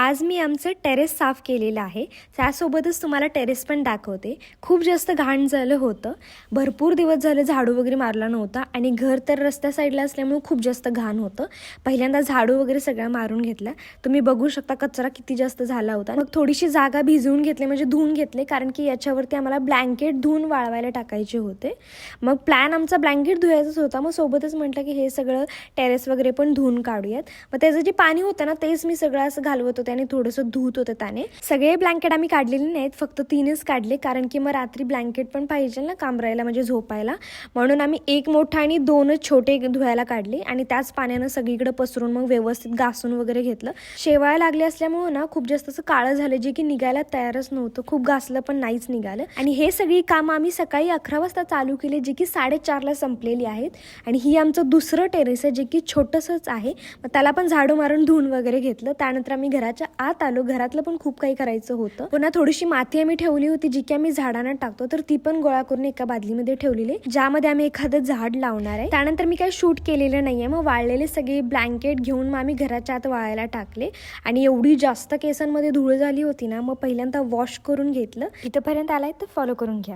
आज मी आमचं टेरेस साफ केलेलं आहे. त्यासोबतच तुम्हाला टेरेस पण दाखवते. खूप जास्त घाण झालं होतं. भरपूर दिवस झाले झाडू वगैरे मारला नव्हता आणि घर तर रस्त्या साईडला असल्यामुळे खूप जास्त घाण होतं. पहिल्यांदा झाडू वगैरे सगळं मारून घेतला. तुम्ही बघू शकता कचरा किती जास्त झाला होता. मग थोडीशी जागा भिजवून घेतली, म्हणजे धुवून घेतले, कारण की याच्यावरती आम्हाला ब्लँकेट धुवून वाळवायला टाकायचे होते. मग प्लॅन आमचा ब्लँकेट धुवायचाच होता. मग सोबतच म्हटलं की हे सगळं टेरेस वगैरे पण धुवून काढूयात. मग त्याचं जे पाणी होतं ना, तेच मी सगळं असं घालवत होते आणि थोडंसं धुत होतं त्याने. सगळे ब्लँकेट आम्ही काढलेले नाहीत, फक्त 3च काढले, कारण की मग रात्री ब्लँकेट पण पाहिजे ना कामरायला, म्हणजे झोपायला. म्हणून आम्ही एक मोठा आणि 2च छोटे धुवायला काढले आणि त्याच पाण्यानं सगळीकडे पसरून मग व्यवस्थित घासून वगैरे घेतलं. शेवाळ लागले असल्यामुळे ना खूप जास्त असं काळं झालं, जे की निघायला तयारच नव्हतं. खूप घासलं पण नाहीच निघालं. आणि हे सगळी कामं आम्ही सकाळी 11 वाजता चालू केली, जे की 4:30ला संपलेली आहेत. आणि ही आमचं दुसरं टेरेस आहे, जे की छोटंसंच आहे. मग त्याला पण झाडू मारून धुवून वगैरे घेतलं. त्यानंतर आम्ही घराच्या आत आलो. घरातलं पण खूप काही करायचं होतं. पुन्हा थोडीशी माती आम्ही ठेवली होती, जी की आम्ही झाडांना टाकतो, तर ती पण गोळा करून एका बादलीमध्ये ठेवलेली, ज्यामध्ये आम्ही एखादं झाड लावणार आहे. त्यानंतर मी काही शूट केलेलं नाहीये. मग वाळलेले सगळे ब्लँकेट घेऊन मग आम्ही घराच्या आत वाळायला टाकले. आणि एवढी जास्त केसांमध्ये धूळ झाली होती ना, मग पहिल्यांदा वॉश करून घेतलं. इथंपर्यंत आलाय तर फॉलो करून घ्या.